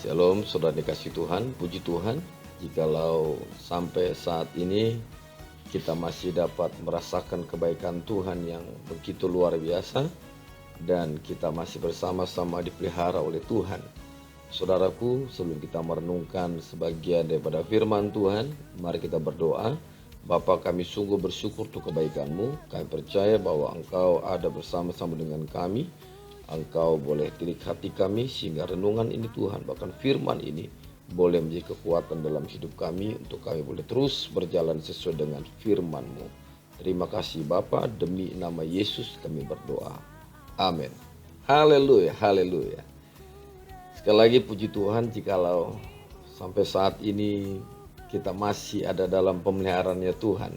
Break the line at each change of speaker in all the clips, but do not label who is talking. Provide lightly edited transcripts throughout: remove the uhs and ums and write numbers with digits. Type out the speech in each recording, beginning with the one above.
Shalom, saudara dikasih Tuhan, puji Tuhan. Jikalau sampai saat ini kita masih dapat merasakan kebaikan Tuhan yang begitu luar biasa dan kita masih bersama-sama dipelihara oleh Tuhan. Saudaraku, sebelum kita merenungkan sebagian daripada firman Tuhan, mari kita berdoa. Bapa, kami sungguh bersyukur untuk kebaikan-Mu. Kami percaya bahwa Engkau ada bersama-sama dengan kami. Engkau boleh tilik hati kami sehingga renungan ini Tuhan, bahkan firman ini boleh menjadi kekuatan dalam hidup kami untuk kami boleh terus berjalan sesuai dengan firman-Mu. Terima kasih Bapa, demi nama Yesus kami berdoa. Amin. Haleluya, haleluya. Sekali lagi puji Tuhan jikalau sampai saat ini kita masih ada dalam pemeliharaannya Tuhan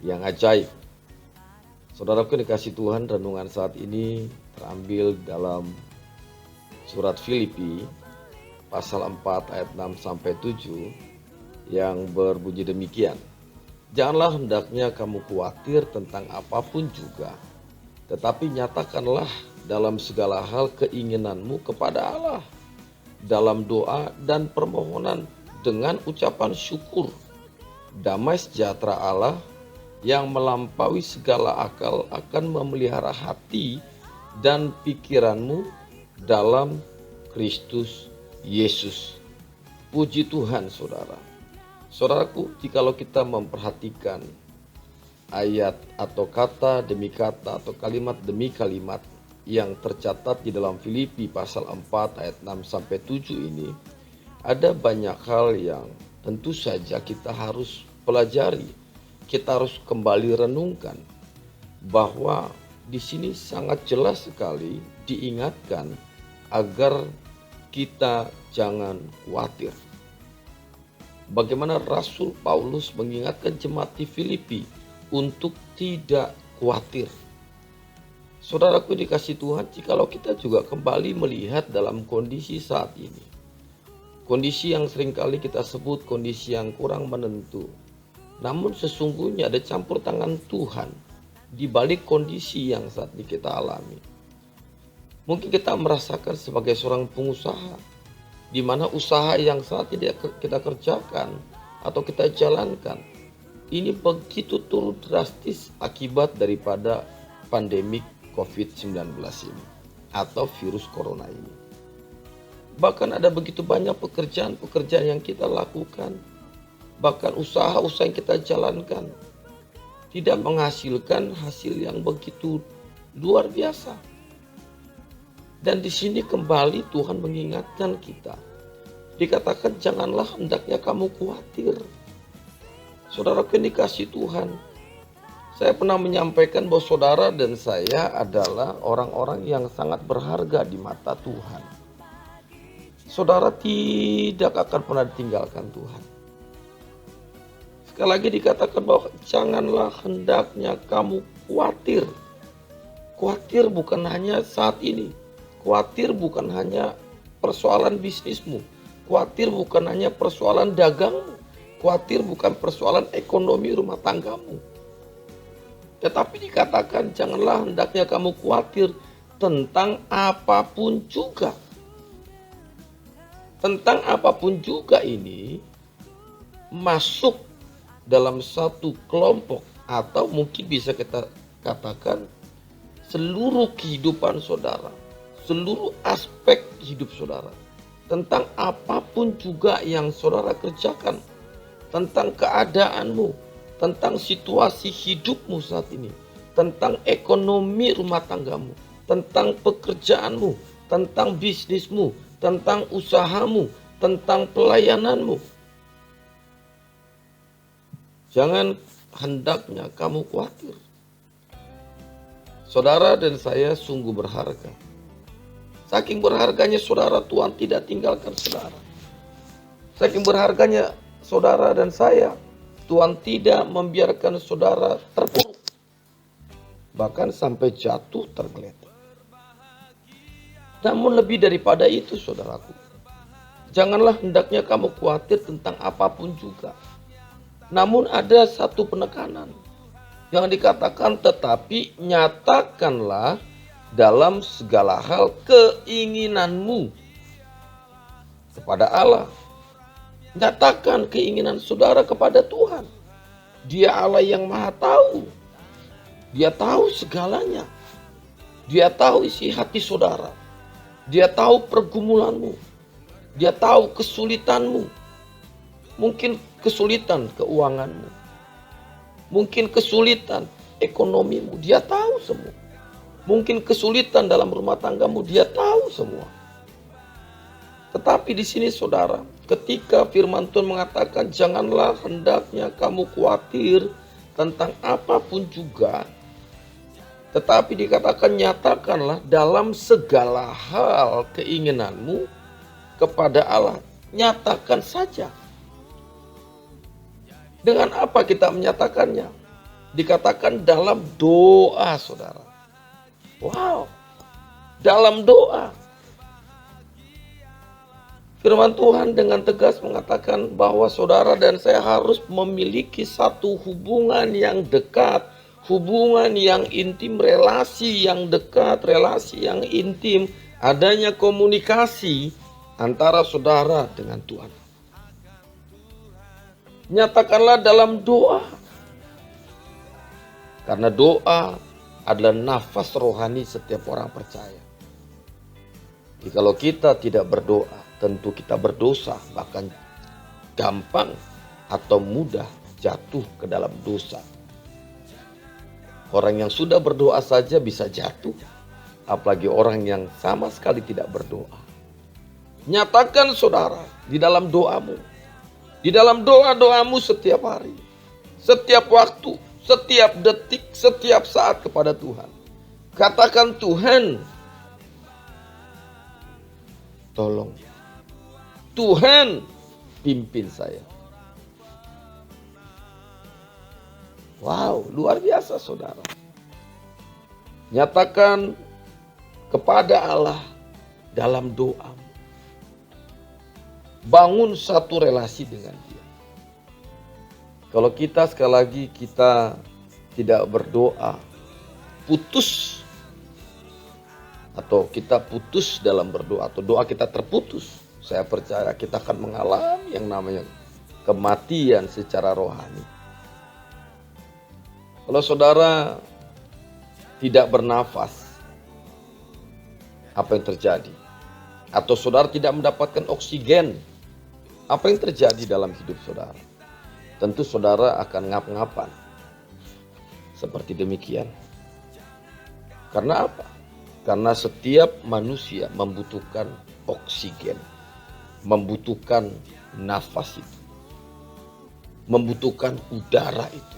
yang ajaib. Saudaraku dikasih Tuhan, renungan saat ini terambil dalam surat Filipi pasal 4 ayat 6 sampai 7 yang berbunyi demikian. Janganlah hendaknya kamu khawatir tentang apapun juga, tetapi nyatakanlah dalam segala hal keinginanmu kepada Allah dalam doa dan permohonan dengan ucapan syukur. Damai sejahtera Allah yang melampaui segala akal akan memelihara hati dan pikiranmu dalam Kristus Yesus. Puji Tuhan saudara. Saudaraku, jikalau kita memperhatikan ayat atau kata demi kata atau kalimat demi kalimat yang tercatat di dalam Filipi pasal 4 ayat 6 sampai 7 ini, ada banyak hal yang tentu saja kita harus pelajari. Kita harus kembali renungkan bahwa di sini sangat jelas sekali diingatkan agar kita jangan khawatir. Bagaimana Rasul Paulus mengingatkan jemaat di Filipi untuk tidak khawatir. Saudaraku dikasih Tuhan, jikalau kita juga kembali melihat dalam kondisi saat ini. Kondisi yang seringkali kita sebut kondisi yang kurang menentu. Namun sesungguhnya ada campur tangan Tuhan di balik kondisi yang saat ini kita alami. Mungkin kita merasakan sebagai seorang pengusaha, di mana usaha yang saat ini kita kerjakan atau kita jalankan, ini begitu turun drastis akibat daripada pandemik COVID-19 ini atau virus corona ini. Bahkan ada begitu banyak pekerjaan-pekerjaan yang kita lakukan, bahkan usaha-usaha yang kita jalankan tidak menghasilkan hasil yang begitu luar biasa. Dan di sini kembali Tuhan mengingatkan kita. Dikatakan janganlah hendaknya kamu khawatir. Saudara yang dikasih Tuhan, saya pernah menyampaikan bahwa saudara dan saya adalah orang-orang yang sangat berharga di mata Tuhan. Saudara tidak akan pernah ditinggalkan Tuhan. Sekali lagi dikatakan bahwa janganlah hendaknya kamu khawatir. Khawatir bukan hanya saat ini. Khawatir bukan hanya persoalan bisnismu. Khawatir bukan hanya persoalan dagangmu. Khawatir bukan persoalan ekonomi rumah tanggamu. Tetapi dikatakan janganlah hendaknya kamu khawatir tentang apapun juga. Tentang apapun juga ini masuk dalam satu kelompok atau mungkin bisa kita katakan seluruh kehidupan saudara, seluruh aspek hidup saudara, tentang apapun juga yang saudara kerjakan, tentang keadaanmu, tentang situasi hidupmu saat ini, tentang ekonomi rumah tanggamu, tentang pekerjaanmu, tentang bisnismu, tentang usahamu, tentang pelayananmu. Jangan hendaknya kamu khawatir. Saudara dan saya sungguh berharga. Saking berharganya saudara, Tuhan tidak tinggalkan saudara. Saking berharganya saudara dan saya, Tuhan tidak membiarkan saudara terpuruk. Bahkan sampai jatuh tergeletak. Namun lebih daripada itu saudaraku, janganlah hendaknya kamu khawatir tentang apapun juga. Namun ada satu penekanan yang dikatakan tetapi nyatakanlah dalam segala hal keinginanmu kepada Allah. Nyatakan keinginan saudara kepada Tuhan. Dia Allah yang Maha Tahu. Dia tahu segalanya. Dia tahu isi hati saudara. Dia tahu pergumulanmu. Dia tahu kesulitanmu. Mungkin kesulitan keuanganmu. Mungkin kesulitan ekonomimu. Dia tahu semua. Mungkin kesulitan dalam rumah tanggamu. Dia tahu semua. Tetapi di sini saudara, ketika firman Tuhan mengatakan janganlah hendaknya kamu khawatir tentang apapun juga. Tetapi dikatakan nyatakanlah dalam segala hal keinginanmu kepada Allah. Nyatakan saja. Dengan apa kita menyatakannya? Dikatakan dalam doa saudara. Wow, dalam doa. Firman Tuhan dengan tegas mengatakan bahwa saudara dan saya harus memiliki satu hubungan yang dekat, hubungan yang intim, relasi yang dekat, relasi yang intim, adanya komunikasi antara saudara dengan Tuhan. Nyatakanlah dalam doa. Karena doa adalah nafas rohani setiap orang percaya. Jikalau kita tidak berdoa, tentu kita berdosa, bahkan gampang atau mudah jatuh ke dalam dosa. Orang yang sudah berdoa saja bisa jatuh, apalagi orang yang sama sekali tidak berdoa. Nyatakan saudara di dalam doamu, di dalam doa-doamu setiap hari, setiap waktu, setiap detik, setiap saat kepada Tuhan. Katakan, Tuhan, tolong. Tuhan, pimpin saya. Wow, luar biasa saudara. Nyatakan kepada Allah dalam doamu. Bangun satu relasi dengan Dia. Kalau kita sekali lagi kita tidak berdoa, putus, atau kita putus dalam berdoa, atau doa kita terputus, saya percaya kita akan mengalami yang namanya kematian secara rohani. Kalau saudara tidak bernafas, apa yang terjadi? Atau saudara tidak mendapatkan oksigen, apa yang terjadi dalam hidup saudara? Tentu saudara akan ngap-ngapan. Seperti demikian. Karena apa? Karena setiap manusia membutuhkan oksigen. Membutuhkan nafas itu. Membutuhkan udara itu.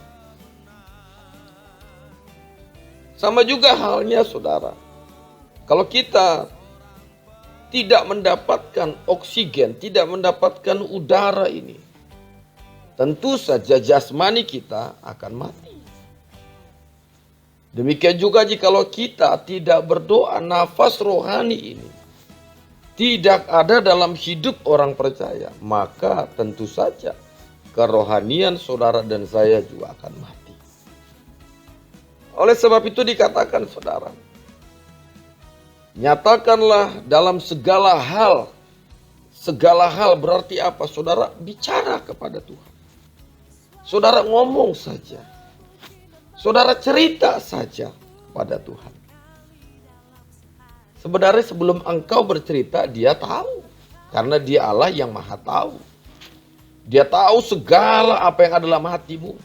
Sama juga halnya saudara. Kalau kita tidak mendapatkan oksigen, tidak mendapatkan udara ini, tentu saja jasmani kita akan mati. Demikian juga jikalau kita tidak berdoa, nafas rohani ini tidak ada dalam hidup orang percaya, maka tentu saja kerohanian saudara dan saya juga akan mati. Oleh sebab itu dikatakan saudara, nyatakanlah dalam segala hal. Segala hal berarti apa? Saudara bicara kepada Tuhan. Saudara ngomong saja. Saudara cerita saja kepada Tuhan. Sebenarnya sebelum engkau bercerita, Dia tahu. Karena Dia Allah yang Maha Tahu. Dia tahu segala apa yang ada dalam hatimu.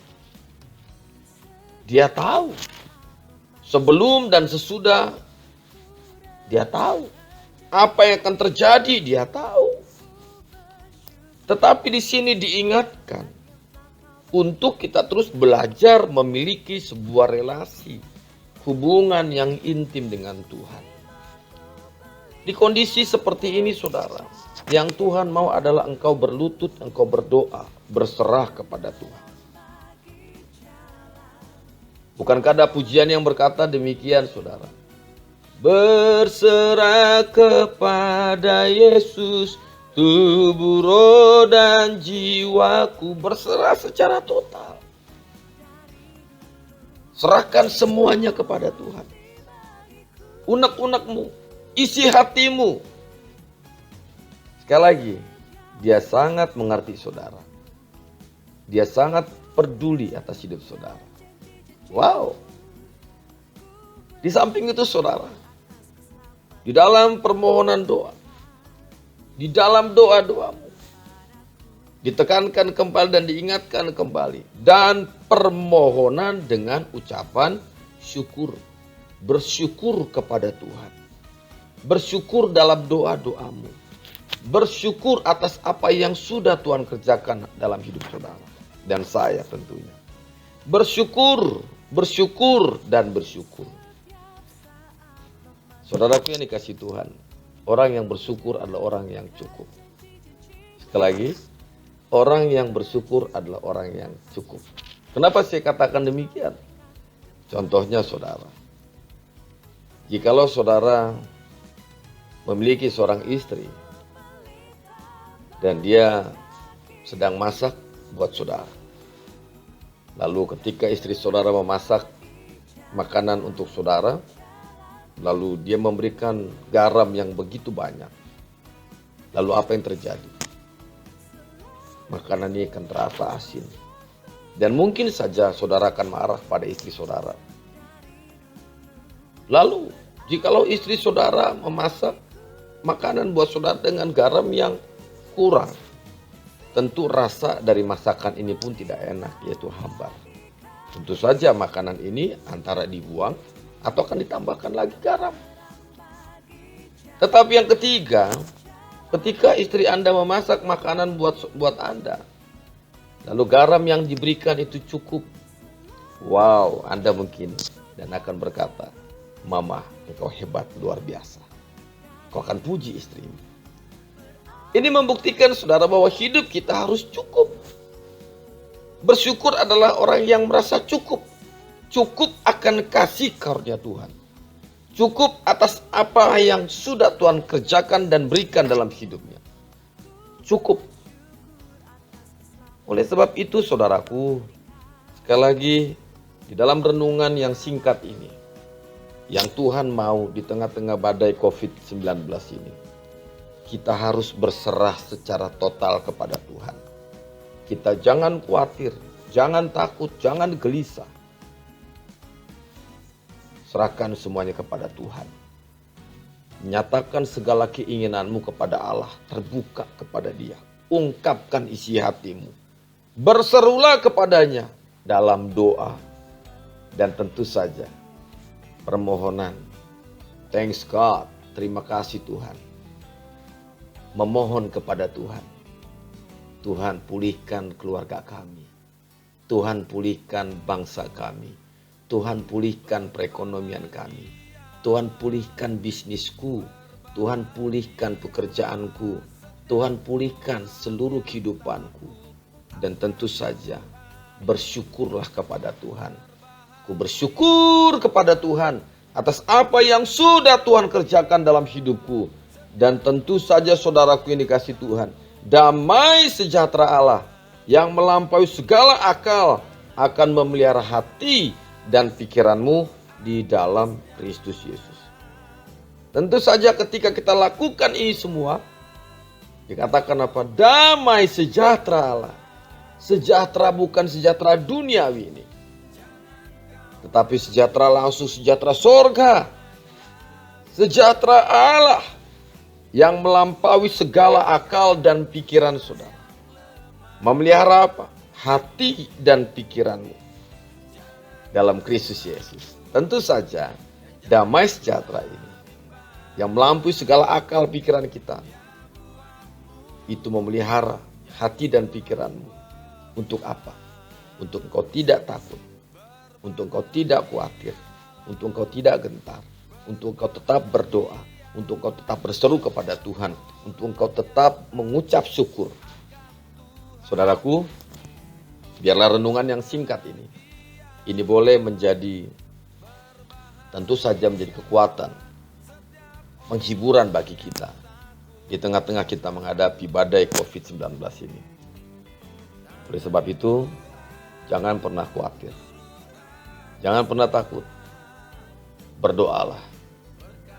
Dia tahu. Sebelum dan sesudah, Dia tahu. Apa yang akan terjadi, Dia tahu. Tetapi di sini diingatkan untuk kita terus belajar memiliki sebuah relasi, hubungan yang intim dengan Tuhan. Di kondisi seperti ini saudara, yang Tuhan mau adalah engkau berlutut, engkau berdoa, berserah kepada Tuhan. Bukankah ada pujian yang berkata demikian saudara? Berserah kepada Yesus, tubuh, roh, dan jiwaku. Berserah secara total. Serahkan semuanya kepada Tuhan. Unek-unekmu, isi hatimu. Sekali lagi, dia sangat mengerti saudara. Dia sangat peduli atas hidup saudara. Wow. Di samping itu saudara, di dalam permohonan doa, di dalam doa-doamu, ditekankan kembali dan diingatkan kembali. Dan permohonan dengan ucapan syukur. Bersyukur kepada Tuhan. Bersyukur dalam doa-doamu. Bersyukur atas apa yang sudah Tuhan kerjakan dalam hidup saudara. Dan saya tentunya. Bersyukur, bersyukur, dan bersyukur. Saudaraku yang dikasih Tuhan, orang yang bersyukur adalah orang yang cukup. Sekali lagi, orang yang bersyukur adalah orang yang cukup. Kenapa saya katakan demikian? Contohnya saudara, jikalau saudara memiliki seorang istri dan dia sedang masak buat saudara. Lalu ketika istri saudara memasak makanan untuk saudara, lalu dia memberikan garam yang begitu banyak. Lalu apa yang terjadi? Makanan ini akan terasa asin. Dan mungkin saja saudara akan marah pada istri saudara. Lalu, jikalau istri saudara memasak makanan buat saudara dengan garam yang kurang, tentu rasa dari masakan ini pun tidak enak, yaitu hambar. Tentu saja makanan ini antara dibuang atau akan ditambahkan lagi garam. Tetapi yang ketiga, ketika istri Anda memasak makanan buat Anda, lalu garam yang diberikan itu cukup. Wow, Anda mungkin dan akan berkata, "Mama, engkau hebat, luar biasa." Kau akan puji istrimu. Ini membuktikan saudara bahwa hidup kita harus cukup. Bersyukur adalah orang yang merasa cukup. Cukup akan kasih karunia Tuhan. Cukup atas apa yang sudah Tuhan kerjakan dan berikan dalam hidupnya. Cukup. Oleh sebab itu saudaraku, sekali lagi di dalam renungan yang singkat ini, yang Tuhan mau di tengah-tengah badai COVID-19 ini, kita harus berserah secara total kepada Tuhan. Kita jangan khawatir, jangan takut, jangan gelisah. Serahkan semuanya kepada Tuhan. Nyatakan segala keinginanmu kepada Allah, terbuka kepada Dia. Ungkapkan isi hatimu. Berserulah kepadanya dalam doa. Dan tentu saja permohonan. Thanks God, terima kasih Tuhan. Memohon kepada Tuhan. Tuhan pulihkan keluarga kami. Tuhan pulihkan bangsa kami. Tuhan pulihkan perekonomian kami. Tuhan pulihkan bisnisku. Tuhan pulihkan pekerjaanku. Tuhan pulihkan seluruh kehidupanku. Dan tentu saja bersyukurlah kepada Tuhan. Aku bersyukur kepada Tuhan atas apa yang sudah Tuhan kerjakan dalam hidupku. Dan tentu saja saudaraku yang dikasih Tuhan, damai sejahtera Allah yang melampaui segala akal akan memelihara hati dan pikiranmu di dalam Kristus Yesus. Tentu saja ketika kita lakukan ini semua, dikatakan apa? Damai sejahtera Allah. Sejahtera bukan sejahtera duniawi ini, tetapi sejahtera langsung sejahtera sorga. Sejahtera Allah yang melampaui segala akal dan pikiran saudara. Memelihara apa? Hati dan pikiranmu dalam Kristus Yesus. Tentu saja damai sejahtera ini yang melampaui segala akal pikiran kita, itu memelihara hati dan pikiranmu. Untuk apa? Untuk engkau tidak takut, untuk engkau tidak khawatir, untuk engkau tidak gentar, untuk engkau tetap berdoa, untuk engkau tetap berseru kepada Tuhan, untuk engkau tetap mengucap syukur. Saudaraku, biarlah renungan yang singkat ini boleh menjadi, tentu saja menjadi kekuatan, penghiburan bagi kita di tengah-tengah kita menghadapi badai COVID-19 ini. Oleh sebab itu, jangan pernah khawatir, jangan pernah takut. Berdoalah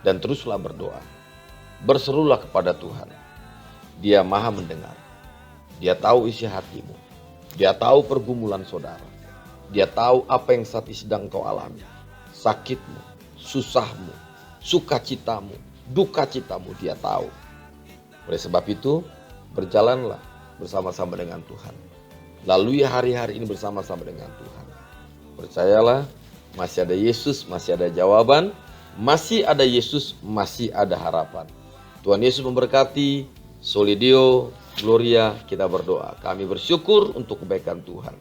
dan teruslah berdoa. Berserulah kepada Tuhan. Dia maha mendengar. Dia tahu isi hatimu. Dia tahu pergumulan saudara. Dia tahu apa yang saat ini sedang kau alami. Sakitmu, susahmu, sukacitamu, dukacitamu, dia tahu. Oleh sebab itu, berjalanlah bersama-sama dengan Tuhan. Lalui hari-hari ini bersama-sama dengan Tuhan. Percayalah, masih ada Yesus, masih ada jawaban, masih ada Yesus, masih ada harapan. Tuhan Yesus memberkati. Solidio, Gloria, kita berdoa. Kami bersyukur untuk kebaikan Tuhan,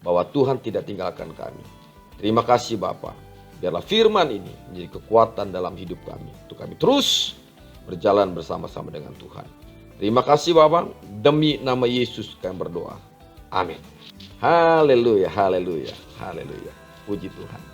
bahwa Tuhan tidak tinggalkan kami. Terima kasih Bapa. Biarlah firman ini menjadi kekuatan dalam hidup kami, untuk kami terus berjalan bersama-sama dengan Tuhan. Terima kasih Bapa, demi nama Yesus kami berdoa. Amin. Haleluya, haleluya, haleluya. Puji Tuhan.